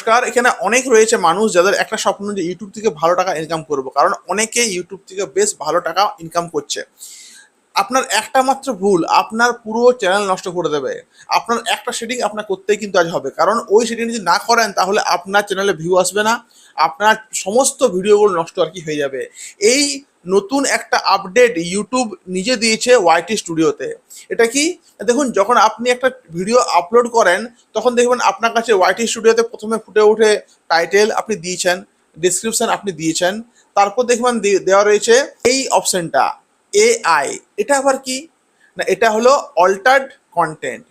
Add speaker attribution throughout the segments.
Speaker 1: নমস্কার। এখানে অনেক রয়েছে মানুষ যাদের একটা স্বপ্ন যে ইউটিউব থেকে ভালো টাকা ইনকাম করবো, কারণ অনেকে ইউটিউব থেকে বেশ ভালো টাকা ইনকাম করছে। আপনার একটা মাত্র ভুল আপনার পুরো চ্যানেল নষ্ট করে দেবে। আপনার একটা সেটিং আপনার করতেই কিন্তু আজ হবে, কারণ ওই সেটিং যদি না করেন তাহলে আপনার চ্যানেলে ভিউ আসবে না, আপনার সমস্ত ভিডিওগুলো নষ্ট আর কি হয়ে যাবে। এই নতুন একটা আপডেট ইউটিউব নিজে দিয়েছে ওয়াইটি স্টুডিওতে। এটা কি, দেখুন, যখন আপনি একটা ভিডিও আপলোড করেন তখন দেখবেন আপনার কাছে ওয়াইটি স্টুডিওতে প্রথমে ফুটে ওঠে টাইটেল আপনি দিয়েছেন, ডিসক্রিপশন আপনি দিয়েছেন, তারপর দেখবেন দেওয়া রয়েছে এই অপশনটা এআই। এটা আবার কি না, এটা হলো অল্টার্ড কন্টেন্ট।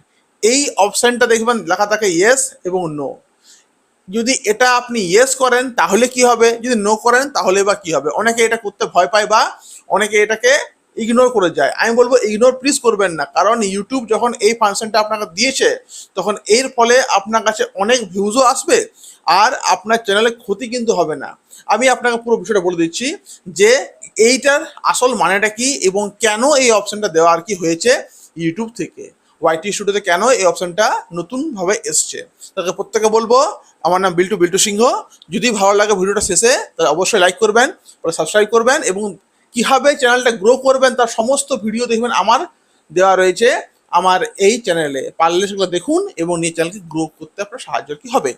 Speaker 1: এই অপশনটা দেখবেন লেখা থাকে ইয়েস এবং নো। যদি এটা আপনি ইয়েস করেন তাহলে কি হবে, যদি নো করেন তাহলে বা কি হবে। অনেকে এটা করতে ভয় পায় বা অনেকে এটাকে ইগনোর করে যায়। আমি বলবো ইগনোর প্লিজ করবেন না, কারণ ইউটিউব যখন এই ফাংশনটা আপনাকে দিয়েছে তখন এর ফলে আপনার কাছে অনেক ভিউজও আসবে আর আপনার চ্যানেলে ক্ষতি কিন্তু হবে না। আমি আপনাকে পুরো বিষয়টা বলে দিচ্ছি যে এইটার আসল মানেটা কি এবং কেন এই অপশনটা দেওয়া আর কি হয়েছে ইউটিউব থেকে। ওয়াইটি স্টুডিওতে কেন এই অপশনটা নতুনভাবে এসছে, তাকে প্রত্যেকে বলবো আমার নাম বিল্টু সিংহ। যদি ভালো লাগে ভিডিওটা শেষে তাহলে অবশ্যই লাইক করবেন, সাবস্ক্রাইব করবেন এবং কীভাবে চ্যানেলটা গ্রো করবেন তার সমস্ত ভিডিও দেখবেন আমার দেওয়া রয়েছে আমার এই চ্যানেলে। পারলে সেগুলো দেখুন এবং নিয়ে চ্যানেলকে গ্রো করতে আপনার সাহায্য কি হবে।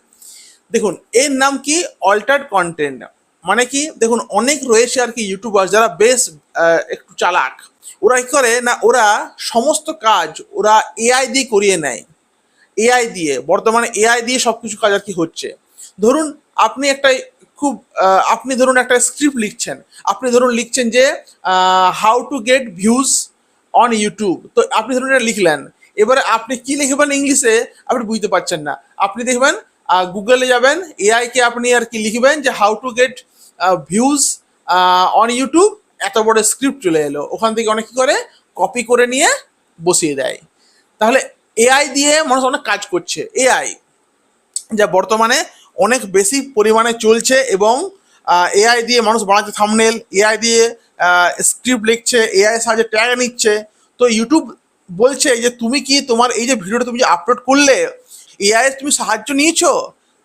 Speaker 1: দেখুন, এর নাম কি অল্টার্ড কন্টেন্ট। মানে কি, দেখুন, অনেক রয়েছে আর কি ইউটিউবার যারা বেশ একটু চালাক। ওরা কি করে না, ওরা সমস্ত কাজ ওরা এআই দিয়ে করিয়ে নেয়। এআই দিয়ে বর্তমানে এআই দিয়ে সব কিছু কাজ আর কি হচ্ছে। ধরুন আপনি একটা খুব আপনি ধরুন একটা স্ক্রিপ্ট লিখছেন, আপনি ধরুন লিখছেন যে how to get views on YouTube. তো আপনি ধরুন এটা লিখলেন, এবারে আপনি কি লিখবেন ইংলিশে আপনি বুঝতে পারছেন না। আপনি দেখবেন গুগলে যাবেন, এআইকে আপনি আর কি লিখবেন যে how to get views on YouTube, এত বড় স্ক্রিপ্ট চলে এলো। ওখান থেকে অনেক কি করে কপি করে নিয়ে বসিয়ে দেয়। তাহলে এআই দিয়ে মানুষ অনেক কাজ করছে। এআই যা বর্তমানে অনেক বেশি পরিমাণে চলছে এবং এআই দিয়ে মানুষ বানাচ্ছে থাম্বনেল, এআই দিয়ে স্ক্রিপ্ট লিখছে, এআই সাহায্যে ট্যাগ নিচ্ছে। তো ইউটিউব বলছে যে তুমি কি তোমার এই যে ভিডিওটা তুমি যে আপলোড করলে এআই তুমি সাহায্য নিয়েছো,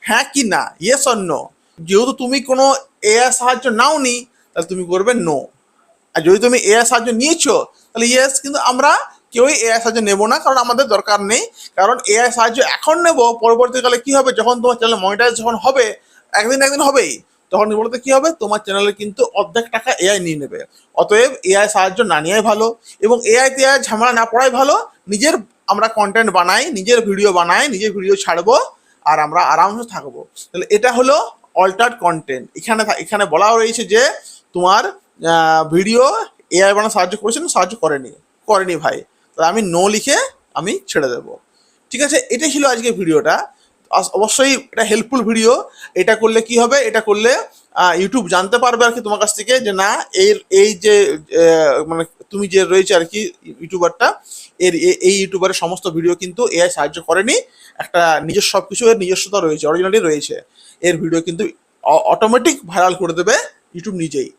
Speaker 1: হ্যাঁ কি না, ইয়েস অর নো। যেহেতু তুমি কোনো এআই সাহায্য নাওনি তাহলে তুমি করবে নো, আর যদি তুমি এআই সাহায্য নিয়েছো তাহলে ইয়েস। কিন্তু আমরা কেউই এআই সাহায্য নেবো না, কারণ আমাদের দরকার নেই। কারণ এআই সাহায্য এখন নেব, পরবর্তীকালে কি হবে, যখন তোমার চ্যানেল মনিটাইজ যখন হবে, একদিন হবেই, তখন বলতে কি হবে, তোমার চ্যানেলে কিন্তু অর্ধেক টাকা এআই নিয়ে নেবে। অতএব এআই সাহায্য না নেওয়াই ভালো এবং এআই তে ঝামেলা না পড়াই ভালো। নিজের আমরা কন্টেন্ট বানাই, নিজের ভিডিও বানাই, নিজের ভিডিও ছাড়বো আর আমরা আরামসে থাকবো। তাহলে এটা হলো অল্টার্ড কন্টেন্ট। এখানে বলা রয়েছে যে তোমার ভিডিও এআই বানানো সাহায্য করেছে না সাহায্য করেনি ভাই, তাহলে আমি নো লিখে আমি ছেড়ে দেবো। ঠিক আছে, এটাই ছিল আজকে ভিডিওটা। অবশ্যই এটা হেল্পফুল ভিডিও। এটা করলে কি হবে, এটা করলে ইউটিউব জানতে পারবে আর কি তোমার কাছ থেকে যে না এই যে মানে তুমি যে রয়েছে আর কি ইউটিউবারটা, এই ইউটিউবারের সমস্ত ভিডিও কিন্তু এআই সাহায্য করেনি, একটা নিজস্ব সব কিছু এর নিজস্বতা রয়েছে, অরিজিনালি রয়েছে। এর ভিডিও কিন্তু অটোমেটিক ভাইরাল করে দেবে ইউটিউব নিজেই।